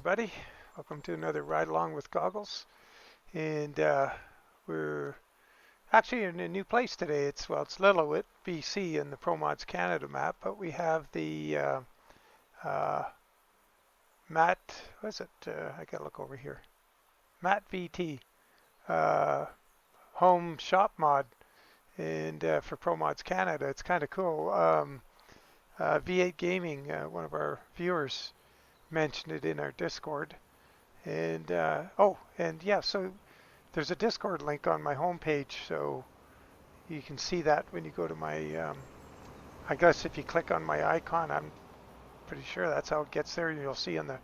everybody. Welcome to another Ride Along with Goggles. And we're actually in a new place today. It's Lillooet BC in the ProMods Canada map, but we have the Matt, what is it? I gotta look over here. Matt VT home shop mod, and for ProMods Canada. It's kind of cool. V8 Gaming, one of our viewers, mentioned it in our Discord. And so there's a Discord link on my homepage, so you can see that when you go to my I guess if you click on my icon, I'm pretty sure that's how it gets there. You'll see in the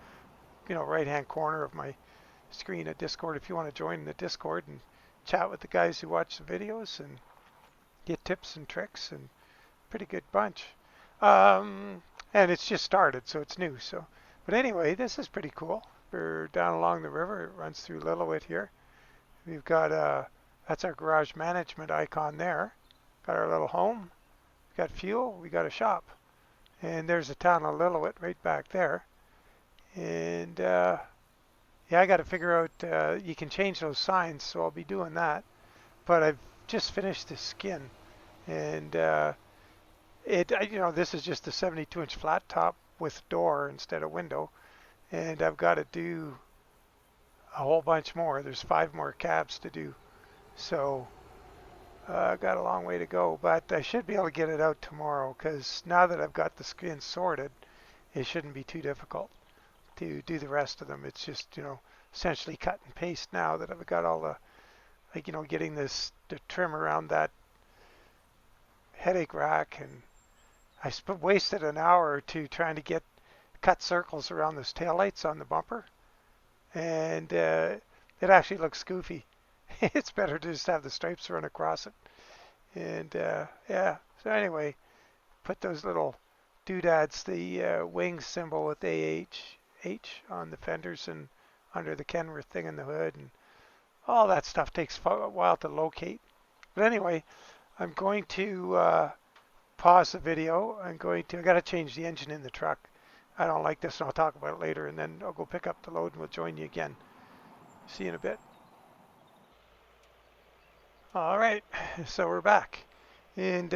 right hand corner of my screen a Discord if you want to join the Discord and chat with the guys who watch the videos and get tips and tricks, and pretty good bunch. And it's just started, so it's new. But anyway, this is pretty cool. We're down along the river. It runs through Lillooet here. We've got that's our garage management icon there. Got our little home. We got fuel. We got a shop. And there's the town of Lillooet right back there. And yeah, I got to figure out. You can change those signs, so I'll be doing that. But I've just finished the skin, and this is just a 72-inch flat top with door instead of window, and I've got to do a whole bunch more. There's 5 more cabs to do, so I've got a long way to go, but I should be able to get it out tomorrow, because now that I've got the skin sorted, it shouldn't be too difficult to do the rest of them. It's just essentially cut and paste now that I've got all the getting the trim around that headache rack, and I wasted an hour or two trying to cut circles around those taillights on the bumper, and it actually looks goofy. It's better to just have the stripes run across it. And yeah, so anyway, put those little doodads, the wing symbol with AH on the fenders and under the Kenworth thing in the hood, and all that stuff takes a while to locate. But anyway, I'm going to pause the video. I got to change the engine in the truck. I don't like this, and I'll talk about it later, and then I'll go pick up the load and we'll join you again. See you in a bit. All right, so we're back. And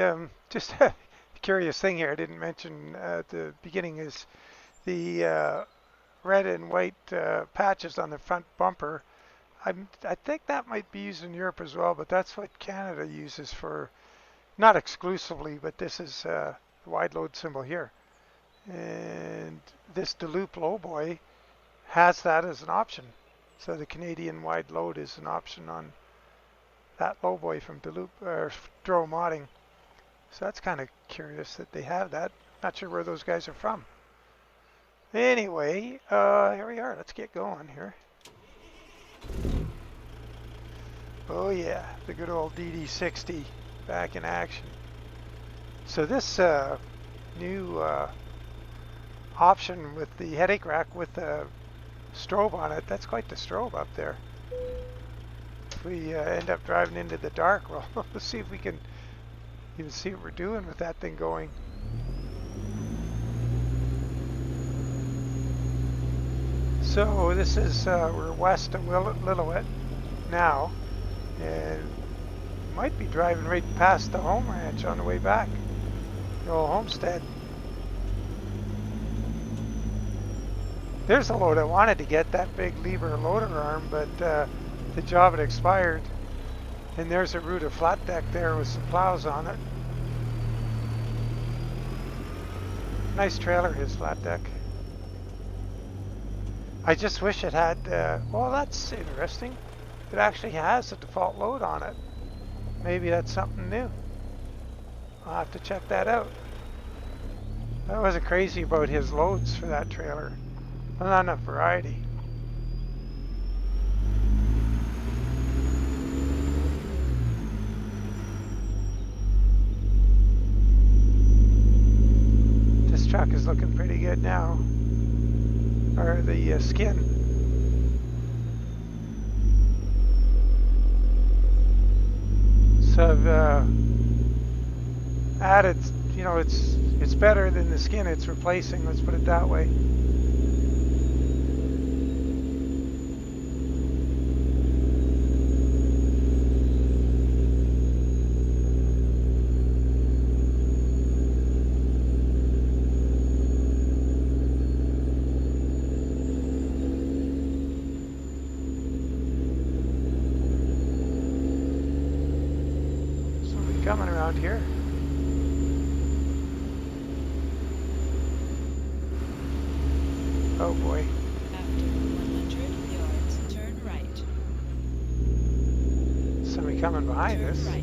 just a curious thing here I didn't mention at the beginning is the red and white patches on the front bumper. I think that might be used in Europe as well, but that's what Canada uses for, not exclusively, but this is the wide load symbol here. And this Loupe lowboy has that as an option. So the Canadian wide load is an option on that lowboy from Dro Modding. So that's kind of curious that they have that. Not sure where those guys are from. Anyway, here we are. Let's get going here. Oh yeah, the good old DD60 back in action. So this new option with the headache rack with the strobe on it, that's quite the strobe up there. If we end up driving into the dark, well, let's see if we can even see what we're doing with that thing going. So this is, we're west of Lillooet now, and might be driving right past the home ranch on the way back, the old homestead. There's a load I wanted to get, that big lever loader arm, but the job had expired. And there's a Ruda flat deck there with some plows on it. Nice trailer, his flat deck. I just wish it had, well, that's interesting. It actually has a default load on it. Maybe that's something new. I'll have to check that out. I wasn't crazy about his loads for that trailer. Not enough variety. This truck is looking pretty good now. Or the skin. So I've added, it's better than the skin it's replacing, let's put it that way. coming around here. Oh boy. After 100 yards, turn right. Somebody coming behind Turn us. right.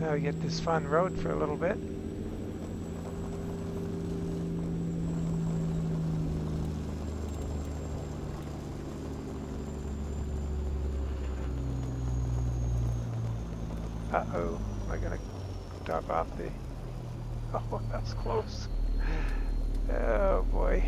Now we get this fun road for a little bit. Uh-oh, am I gonna drop off the... Oh, that's close. Oh boy.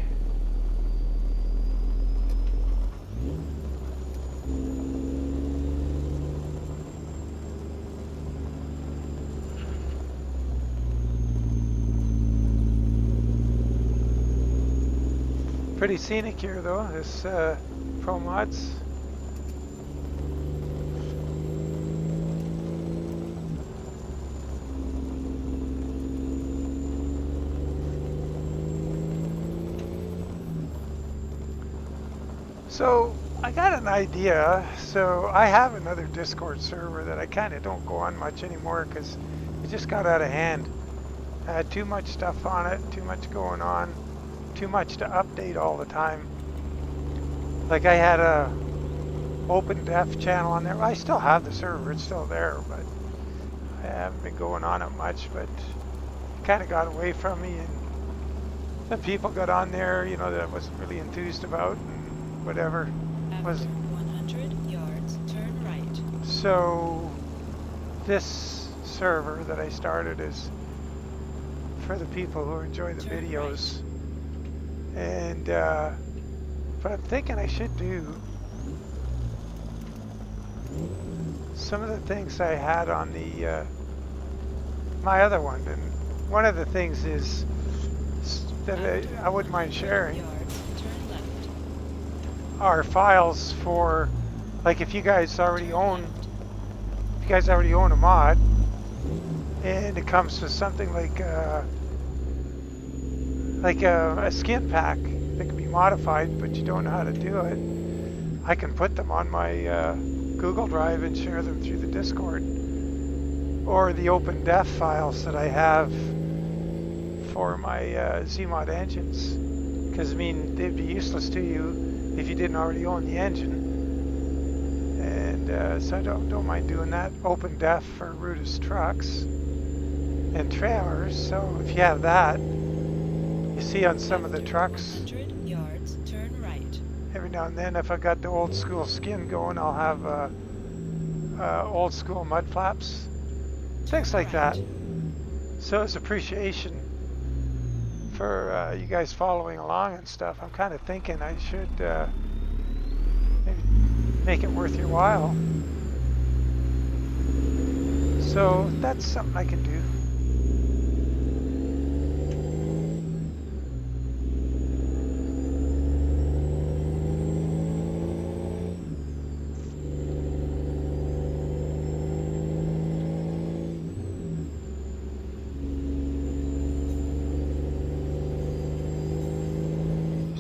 Pretty scenic here though, this ProMods. So I got an idea. So I have another Discord server that I kind of don't go on much anymore because it just got out of hand. I had too much stuff on it, too much going on, too much to update all the time. Like I had a open def channel on there. I still have the server, it's still there, but I haven't been going on it much, but it kind of got away from me, and some people got on there, you know, that I wasn't really enthused about, and whatever. After 100 yards, turn right. So this server that I started is for the people who enjoy the Turn videos. And but I'm thinking I should do some of the things I had on the my other one. And one of the things is that I wouldn't mind sharing Yards, turn left. are files for, like, if you guys already own a mod and it comes with something like a skin pack that can be modified, but you don't know how to do it, I can put them on my Google Drive and share them through the Discord, or the open def files that I have for my ZeeMod engines, because I mean they'd be useless to you if you didn't already own the engine. And so I don't mind doing that. Open def for Ruda's trucks and trailers. So if you have that, you see on some of the trucks, 100 yards, turn right. every now and then, if I got the old school skin going, I'll have old school mud flaps, things like that. So as appreciation for you guys following along and stuff, I'm kind of thinking I should maybe make it worth your while. So that's something I can do.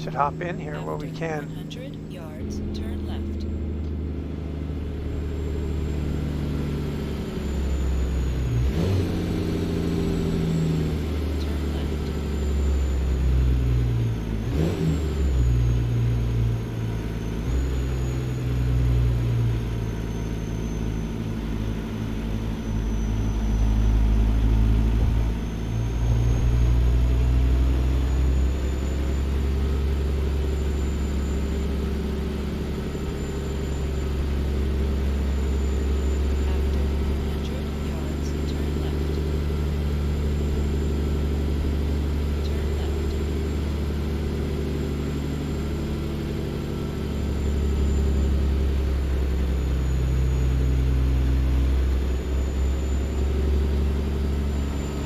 Should hop in here while we can. 100 yards, turn left. Turn left. After 100 yards, turn left. Turn left.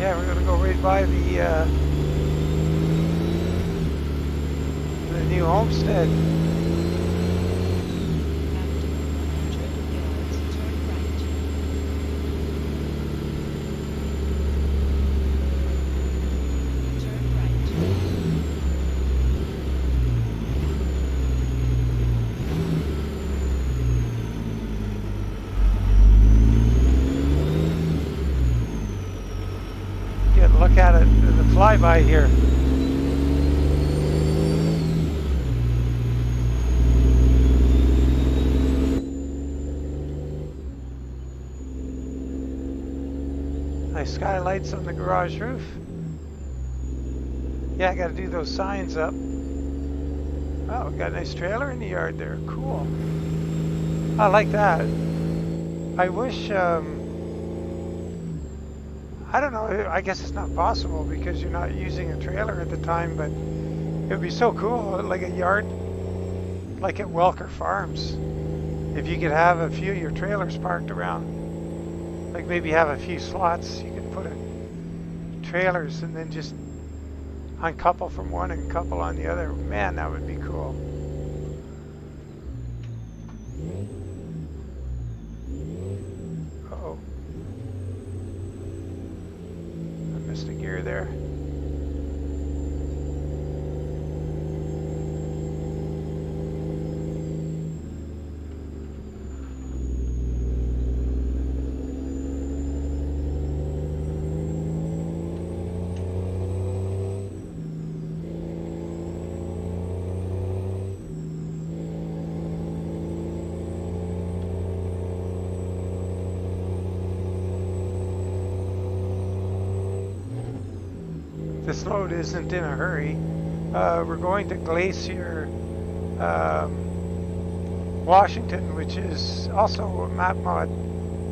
Yeah, we're gonna go right by the new homestead. After 100 yards, turn right. Turn right. flyby here. Nice skylights on the garage roof. Yeah, I gotta do those signs up. Oh, we got a nice trailer in the yard there. Cool. I like that. I wish, I don't know, I guess it's not possible because you're not using a trailer at the time, but it would be so cool, like a yard, like at Welker Farms. If you could have a few of your trailers parked around, like maybe have a few slots, you could put trailers and then just uncouple from one and couple on the other. Man, that would be cool. Uh-oh. I missed a gear there. This load isn't in a hurry. We're going to Glacier, Washington, which is also a map mod.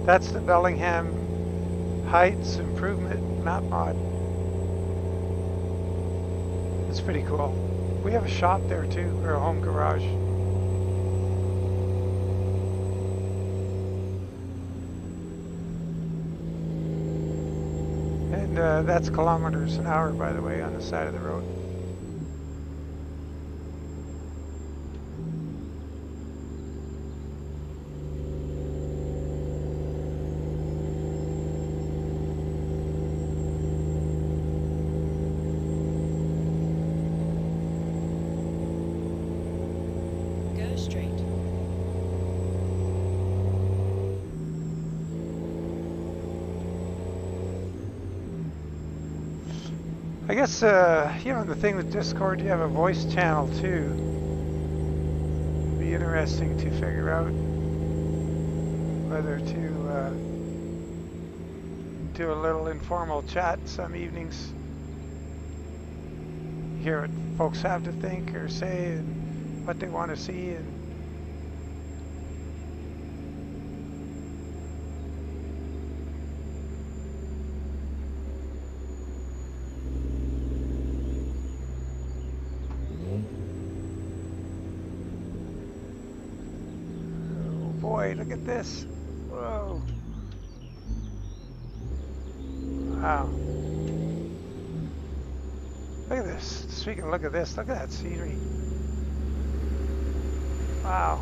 That's the Bellingham Heights Improvement map mod. It's pretty cool. We have a shop there too, or a home garage. And that's kilometers an hour, by the way, on the side of the road. Go straight. I guess, you know, the thing with Discord, you have a voice channel too. It'd be interesting to figure out whether to do a little informal chat some evenings. Hear what folks have to think or say and what they want to see. And boy, look at this. Whoa. Wow. Look at this. Speaking of look at this, look at that scenery. Wow.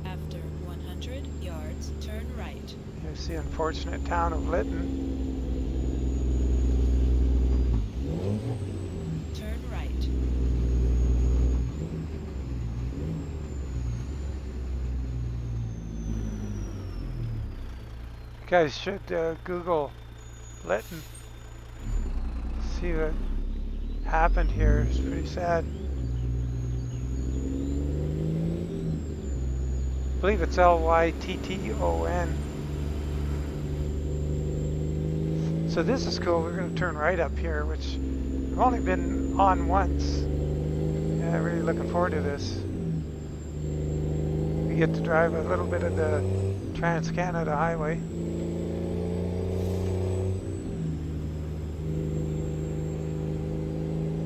After 100 yards, turn right. Here's the unfortunate town of Lytton. Turn right. You guys should Google Lytton. See what happened here. It's pretty sad. I believe it's Lytton. So this is cool. We're going to turn right up here, which I've only been on once. Yeah, really looking forward to this. We get to drive a little bit of the Trans-Canada Highway.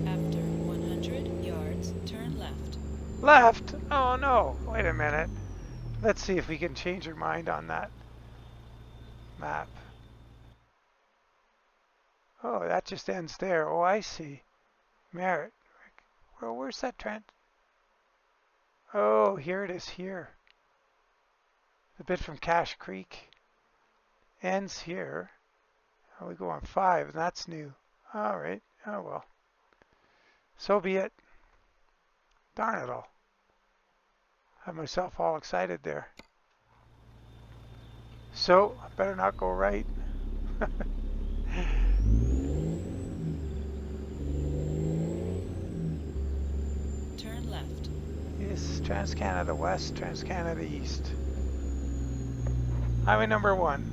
After 100 yards, turn left. Left? Oh no, wait a minute. Let's see if we can change our mind on that map. Oh, that just ends there. Oh, I see. Merritt. Well, where's that trend? Oh, here it is here. The bit from Cache Creek ends here. Oh, we go on 5, and that's new. All right. Oh, well. So be it. Darn it all. Have myself all excited there. So I better not go right. Turn left. This Trans-Canada West, Trans-Canada East. Highway number 1.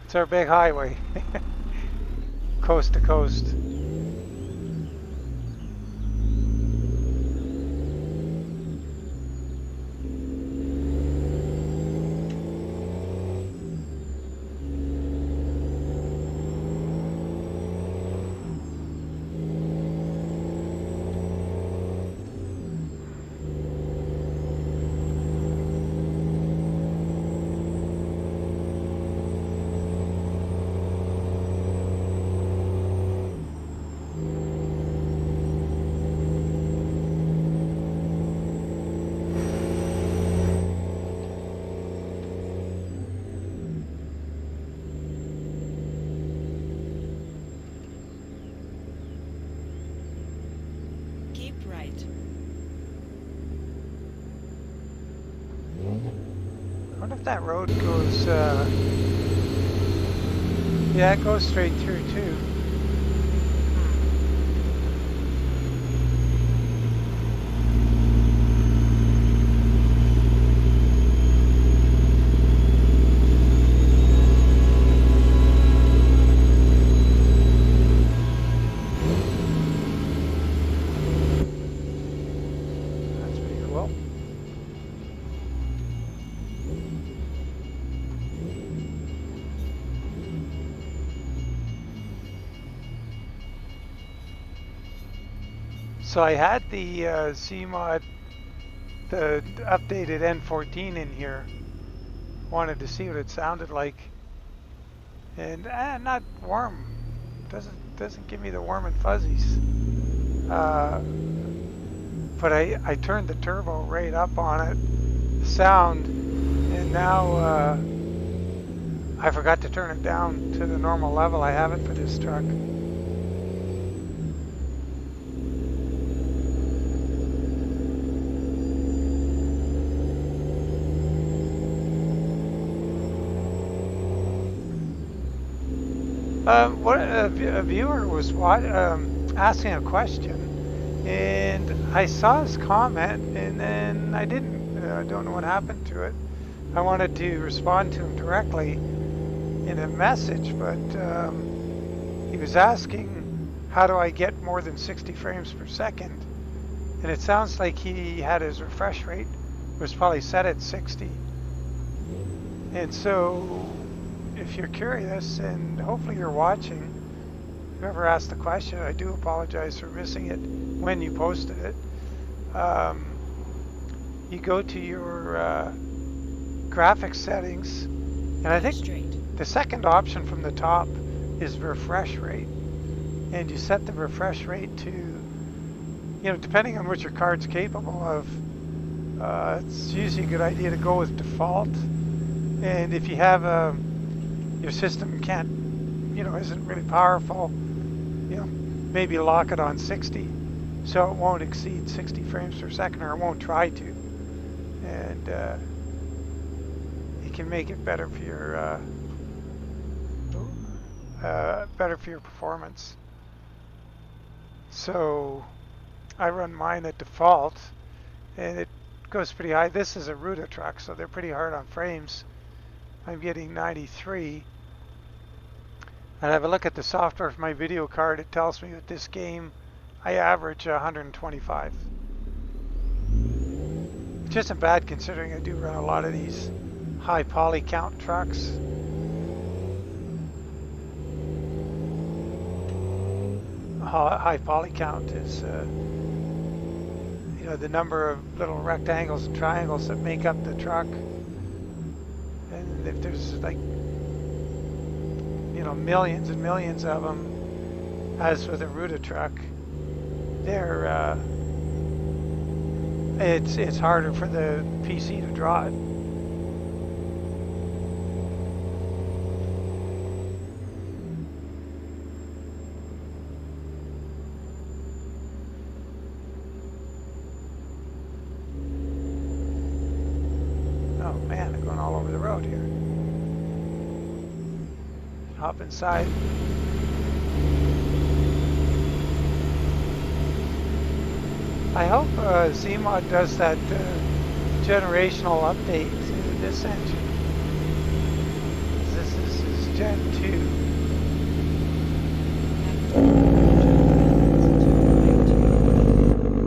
It's our big highway. Coast to coast. Keep right. I wonder if that road goes, yeah, it goes straight through too. That's pretty cool. So I had the ZeeMod, the updated N14 in here. Wanted to see what it sounded like, and not warm. Doesn't give me the warm and fuzzies. But I turned the turbo right up on it, sound, and now I forgot to turn it down to the normal level I have it for this truck. What a viewer was asking a question, and I saw his comment, and then I didn't. I don't know what happened to it. I wanted to respond to him directly in a message, but he was asking, how do I get more than 60 frames per second? And it sounds like he had his refresh rate was probably set at 60. And so if you're curious, and hopefully you're watching, whoever asked the question, I do apologize for missing it when you posted it. You go to your graphics settings, and I think Straight. the second option from the top is refresh rate. And you set the refresh rate to, you know, depending on what your card's capable of, it's usually a good idea to go with default. And if you have your system can't, you know, isn't really powerful, you know, maybe lock it on 60 so it won't exceed 60 frames per second, or it won't try to. And you can make it better for your performance. So I run mine at default, and it goes pretty high. This is a Ruda truck, so they're pretty hard on frames. I'm getting 93. And I have a look at the software for my video card. It tells me with this game, I average 125. Which isn't bad considering I do run a lot of these high poly count trucks. High poly count is, you know, the number of little rectangles and triangles that make up the truck. And if there's like, you know, millions and millions of them, as with a Ruda truck, they're it's harder for the PC to draw it. man, I'm going all over the road here. Hop inside. I hope ZeeMod does that generational update to this engine. This is Gen 2.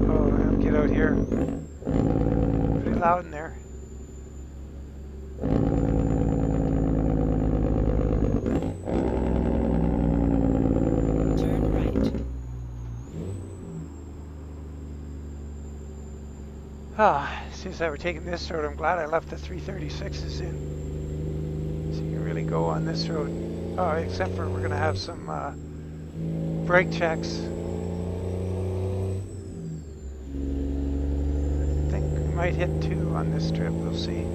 Oh, I'll get out here. Pretty loud in there. Turn right. Ah, since I were taking this road, I'm glad I left the 336s in. So you can really go on this road. Oh, except for we're going to have some brake checks. I think we might hit 2 on this trip, we'll see.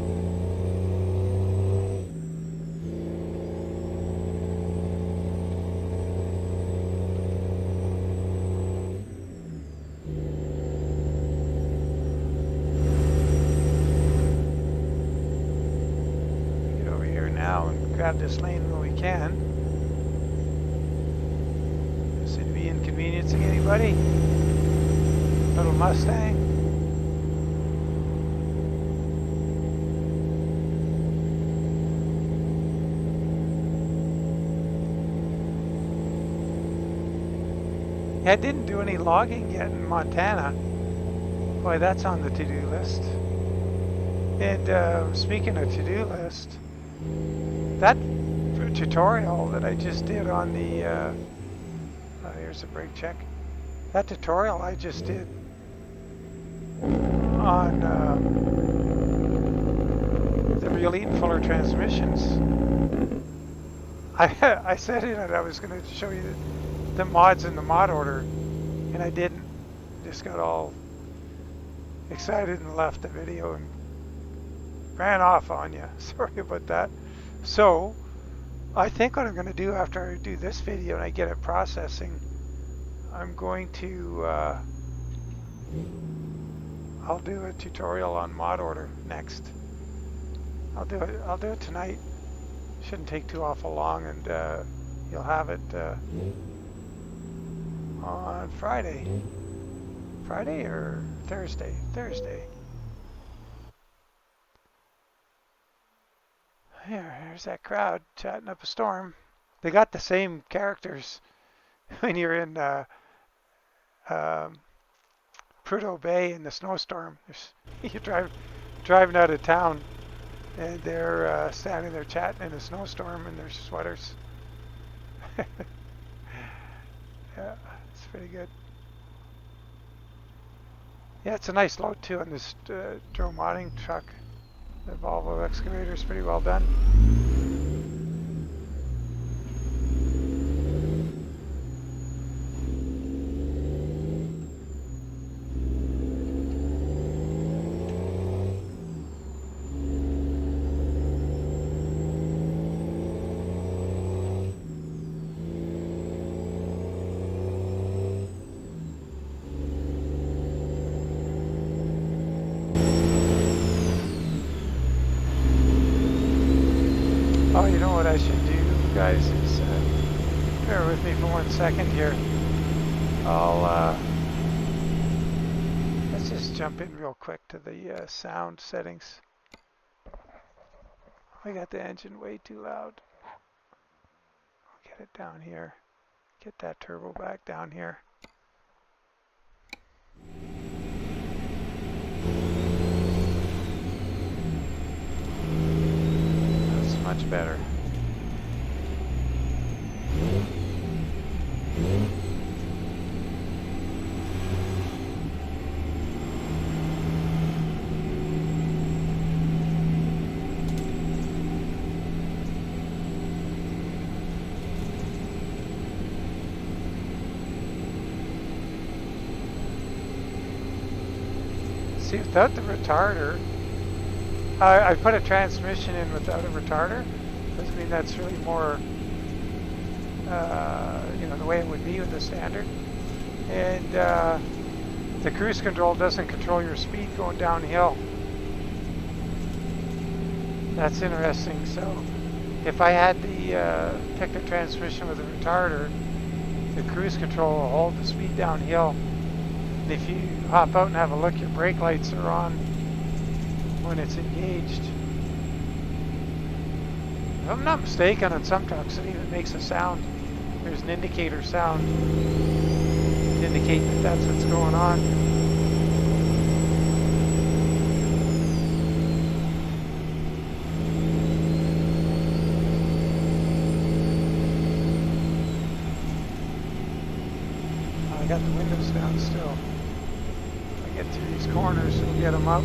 Grab this lane when we can. Seem to be inconveniencing anybody. Little Mustang. Yeah, I didn't do any logging yet in Montana. Boy, that's on the to-do list. And speaking of to-do list, that tutorial that I just did on the, here's a brake check. That tutorial I just did on the real Eaton Fuller transmissions. I said in it I was going to show you the mods in the mod order, and I didn't. Just got all excited and left the video and ran off on you. Sorry about that. So, I think what I'm going to do after I do this video and I get it processing, I'm going to, I'll do a tutorial on mod order next. I'll do it tonight. Shouldn't take too awful long, and you'll have it on Friday. Friday or Thursday? Thursday. There's that crowd chatting up a storm. They got the same characters when you're in Prudhoe Bay in the snowstorm. You're driving out of town, and they're standing there chatting in a snowstorm in their sweaters. Yeah, it's pretty good. Yeah, it's a nice load too on this Dro Modding truck. The Volvo excavator is pretty well done. Oh, you know what I should do, guys, is bear with me for 1 second here. Let's just jump in real quick to the sound settings. I got the engine way too loud. I'll get it down here. Get that turbo back down here. That's much better. See, without the retarder, I put a transmission in without a retarder. Doesn't mean that's really more, you know, the way it would be with the standard. And the cruise control doesn't control your speed going downhill. That's interesting. So if I had the pickup transmission with a retarder, the cruise control will hold the speed downhill. And if you hop out and have a look, your brake lights are on when it's engaged. If I'm not mistaken, on some trucks it even makes a sound. There's an indicator sound to indicate that that's what's going on. I got the windows down still. If I get through these corners, we'll get them up.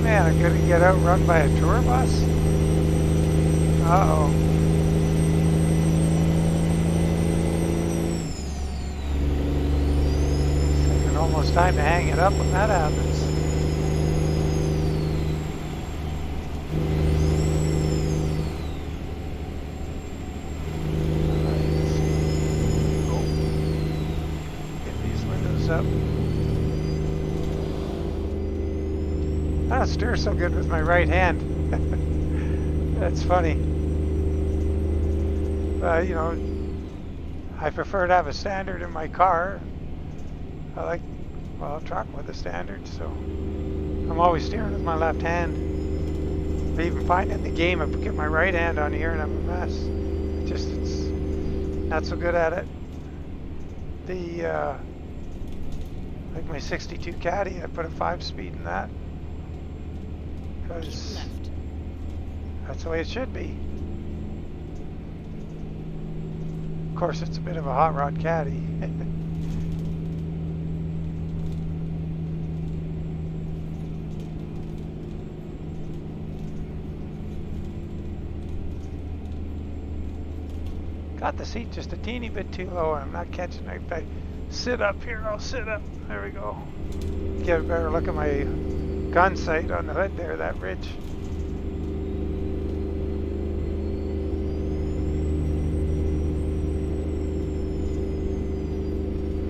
Man, I'm gonna get outrun by a tour bus? Uh-oh. It's taking almost time to hang it up when that happens. Oh, get these windows up. I don't steer so good with my right hand. That's funny. You know, I prefer to have a standard in my car. I like, well, a truck with a standard, so I'm always steering with my left hand. I even find in the game I get my right hand on here and I'm a mess. It's not so good at it. The like my 62 Caddy, I put a 5-speed in that. Because that's the way it should be. Of course, it's a bit of a hot rod caddy. Got the seat just a teeny bit too low, and I'm not catching it. If I sit up here, I'll sit up. There we go. Get a better look at my gun sight on the hood there, that ridge.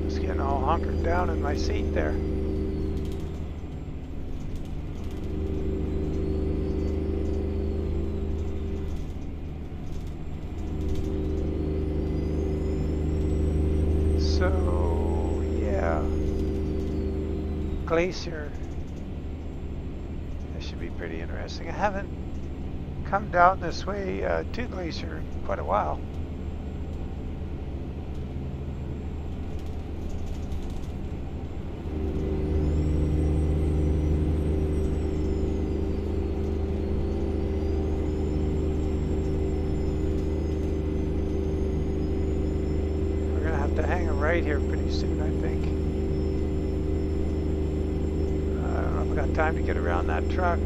Just getting all hunkered down in my seat there. So, yeah. Glacier. Should be pretty interesting. I haven't come down this way to Glacier in quite a while. We're gonna have to hang a right here pretty soon, I think. I've got time to get around that truck.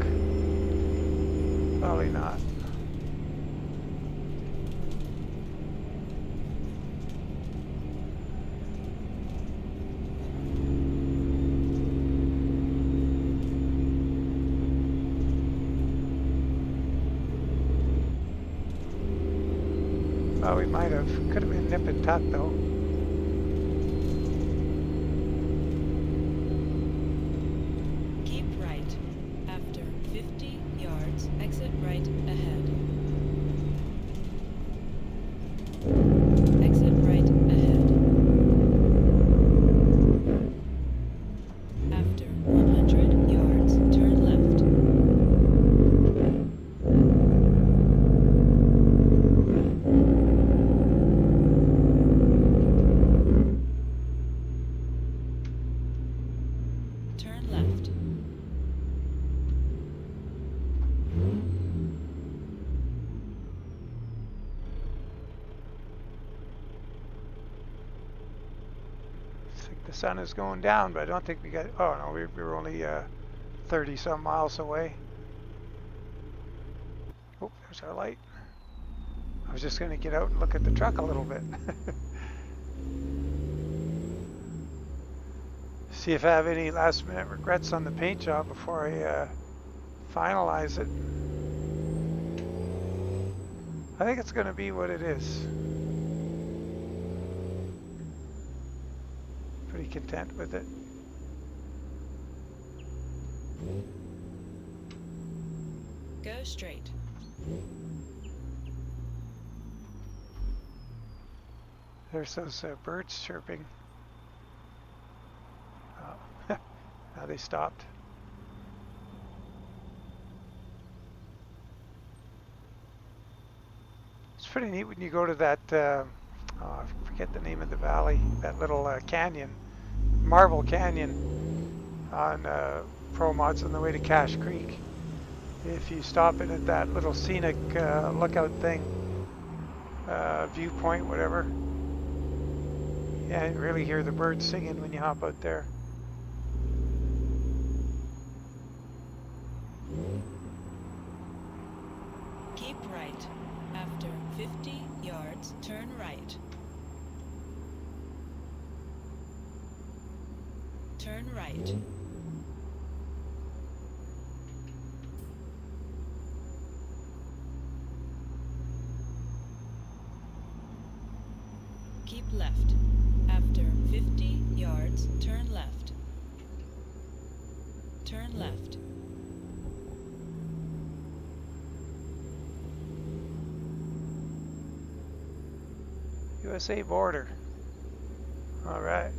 Probably not. Well, we might have. Could have been nip and tuck though. Exit right ahead. Exit right ahead. After 100 yards, turn left. Turn left. The sun is going down, but I don't think we got. Oh no, we were only 30 some miles away. Oh, there's our light. I was just going to get out and look at the truck a little bit. See if I have any last minute regrets on the paint job before I finalize it. I think it's going to be what it is. Pretty content with it. Go straight. There's those birds chirping. Oh, now they stopped. It's pretty neat when you go to that, oh, I forget the name of the valley, that little canyon, Marble Canyon on ProMods on the way to Cache Creek. If you stop in at that little scenic lookout thing, viewpoint, whatever, yeah, you really hear the birds singing when you hop out there. Keep right. After 50 yards, turn right. Turn right. Keep left. After 50 yards, turn left. Turn left. USA border. All right.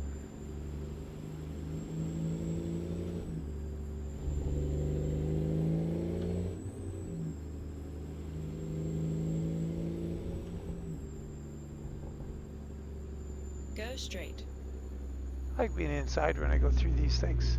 Go straight. I like being inside when I go through these things.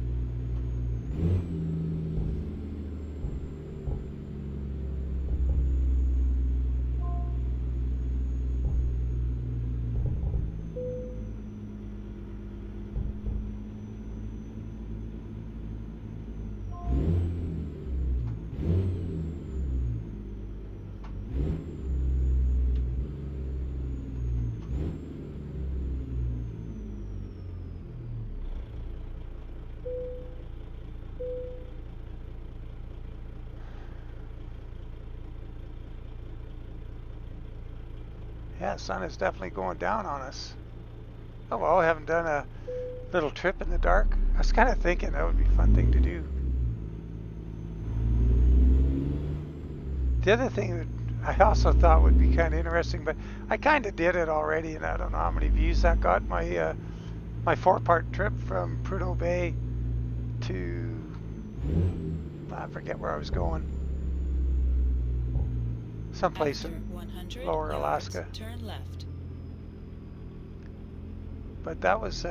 Yeah, the sun is definitely going down on us. Oh well, I haven't done a little trip in the dark. I was kind of thinking that would be a fun thing to do. The other thing that I also thought would be kind of interesting, but I kind of did it already, and I don't know how many views that got. My my 4-part trip from Prudhoe Bay to, I forget where I was going. Someplace in lower Alaska. Turn left. But that was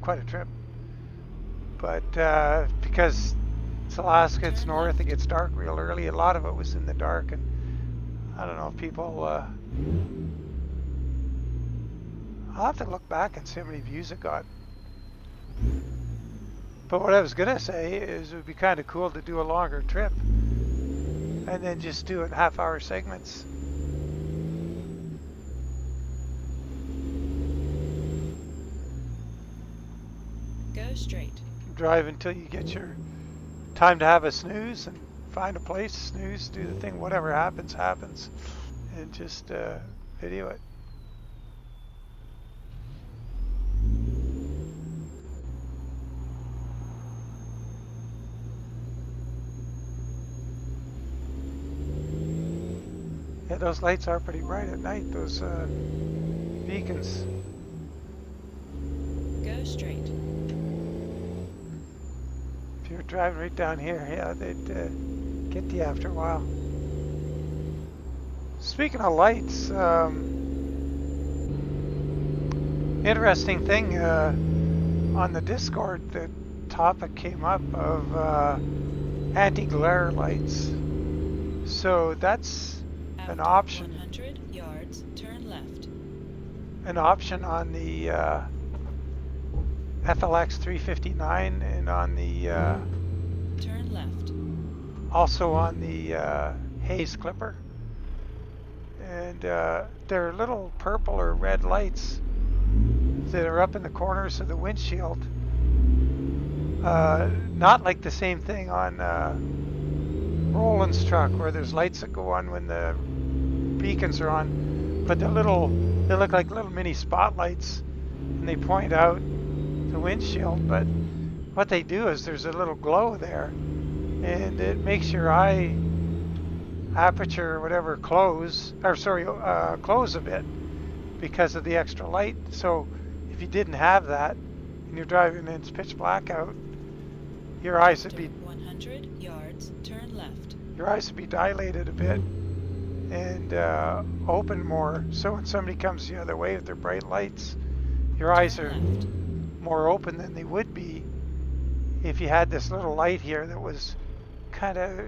quite a trip. But because it's Alaska, it's north, it gets dark real early. A lot of it was in the dark, and I don't know if people. I'll have to look back and see how many views it got. But what I was gonna say is it would be kind of cool to do a longer trip, and then just do it in half-hour segments. Go straight. Drive until you get your time to have a snooze and find a place, snooze, do the thing, whatever happens, happens, and just video it. Yeah, those lights are pretty bright at night, those beacons. Go straight. If you're driving right down here, yeah, they'd get to you after a while. Speaking of lights, interesting thing, on the Discord, the topic came up of anti-glare lights. So that's an option. 100 yards, turn left. An option on the FLX 359 and on the Turn left. also on the Hayes Clipper. And they're little purple or red lights that are up in the corners of the windshield. Not like the same thing on Roland's truck where there's lights that go on when the beacons are on, but they look like little mini spotlights, and they point out the windshield. But what they do is there's a little glow there, and it makes your eye aperture or whatever close a bit because of the extra light. So if you didn't have that and you're driving and it's pitch black out, your eyes would be 100 yards, turn left. Your eyes would be dilated a bit and open more. So when somebody comes the other way with their bright lights, your eyes are more open than they would be if you had this little light here that was kind of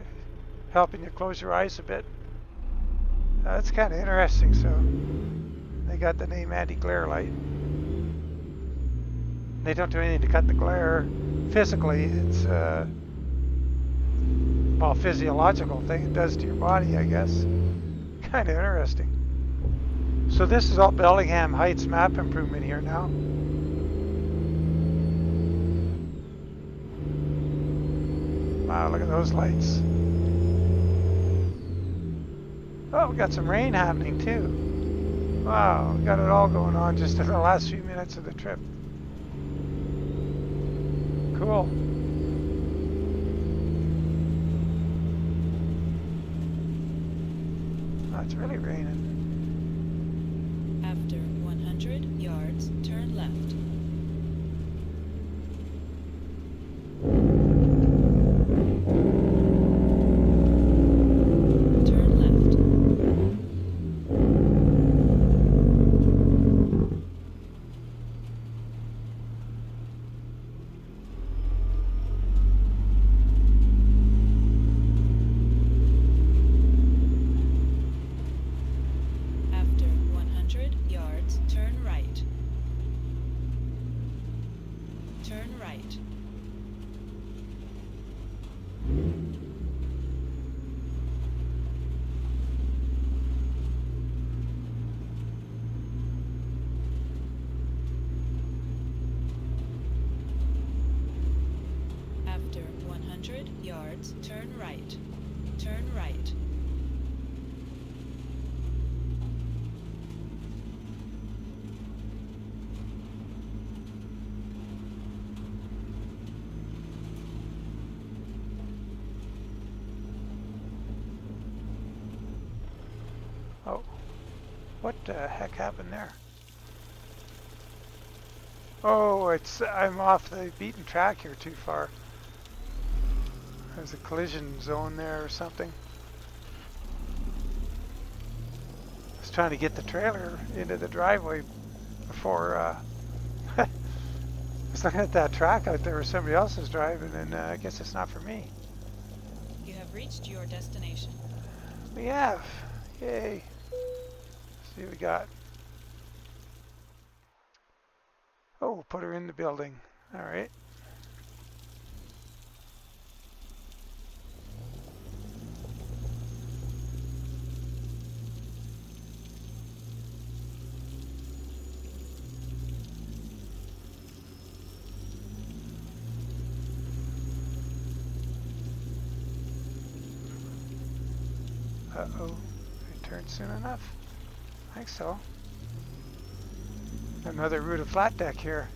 helping you close your eyes a bit. That's kind of interesting. So they got the name anti-glare light. They don't do anything to cut the glare physically. It's well, physiological thing it does to your body, I guess. Kind of interesting. So this is all Bellingham Heights map improvement here now. Wow, look at those lights. Oh, we got some rain happening too. Wow, we got it all going on just in the last few minutes of the trip. Cool. Oh, it's really raining. After 100 yards, turn left. Turn left. After 100 yards, turn right. Turn right. After 100 yards, turn right. Turn right. Oh, what the heck happened there? Oh, I'm off the beaten track here too far. There's a collision zone there or something. I was trying to get the trailer into the driveway before I was looking at that track out there where somebody else is driving, and I guess it's not for me. You have reached your destination. We have. Yay. Let's see what we got. Oh, we'll put her in the building. All right. Uh-oh. I turned soon enough? I think so. Another Ruda flat deck here.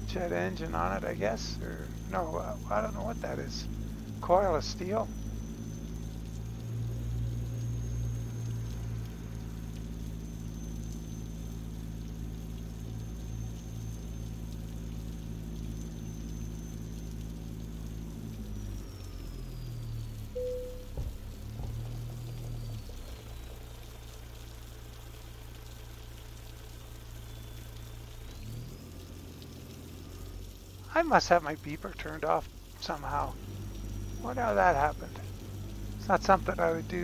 Jet engine on it, I guess, or no, I don't know what that is. Coil of steel. I must have my beeper turned off somehow. Wonder how that happened. It's not something I would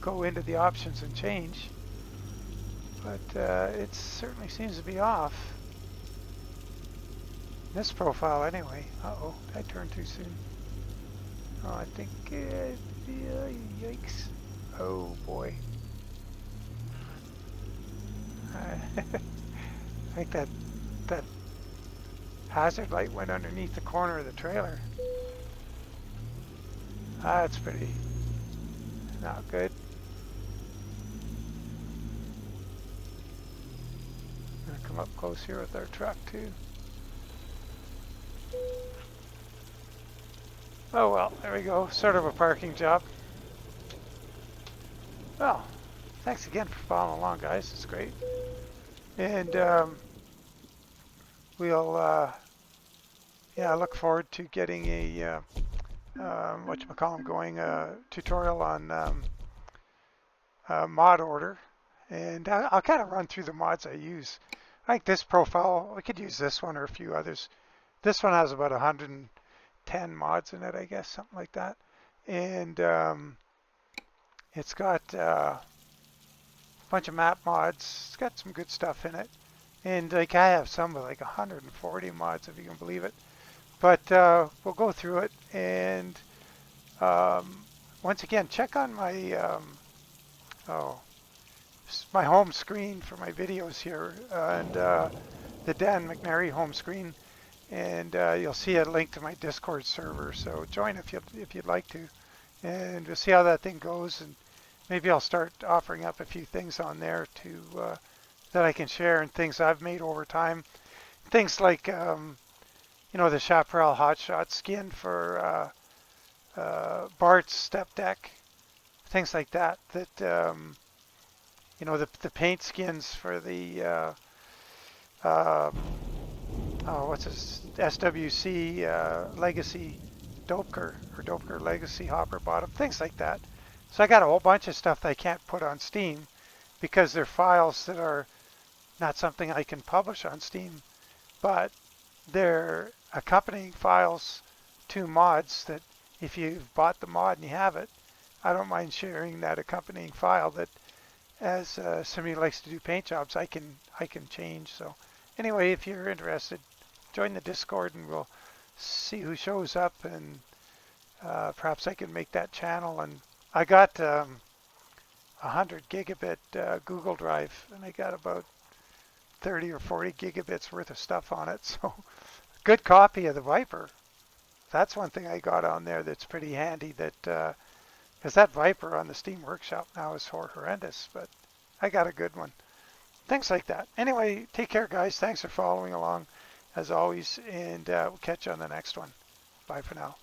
go into the options and change, but it certainly seems to be off. This profile anyway. Uh-oh, did I turn too soon? Oh, I think, yikes. Oh boy. I think that hazard light went underneath the corner of the trailer. That's pretty not good. Gonna come up close here with our truck too. Oh well, there we go. Sort of a parking job. Well, thanks again for following along, guys. It's great. And we'll, yeah, I look forward to getting a, whatchamacallem, going tutorial on mod order. And I'll kind of run through the mods I use. I think this profile, we could use this one or a few others. This one has about 110 mods in it, I guess, something like that. And it's got a bunch of map mods. It's got some good stuff in it. And like I have some with like 140 mods, if you can believe it. But we'll go through it. And once again, check on my my home screen for my videos here, and the Dan McNary home screen. And you'll see a link to my Discord server. So join if you'd like to, and we'll see how that thing goes. And maybe I'll start offering up a few things on there to that I can share, and things I've made over time. Things like you know, the Chaparral Hotshot skin for Bart's step deck, things like that. That you know, the paint skins for the oh, what's this, SWC Legacy Dopeker, or Dopeker Legacy Hopper Bottom, things like that. So I got a whole bunch of stuff that I can't put on Steam because they're files that are not something I can publish on Steam, but they're accompanying files to mods that if you've bought the mod and you have it, I don't mind sharing that accompanying file that, as somebody likes to do paint jobs, I can change. So anyway, if you're interested, join the Discord and we'll see who shows up, and perhaps I can make that channel. And I got 100 gigabit Google Drive, and I got about 30 or 40 gigabits worth of stuff on it. So good copy of the Viper. That's one thing I got on there that's pretty handy, that because that Viper on the Steam Workshop now is horrendous, but I got a good one. Things like that. Anyway, take care, guys. Thanks for following along, as always, and we'll catch you on the next one. Bye for now.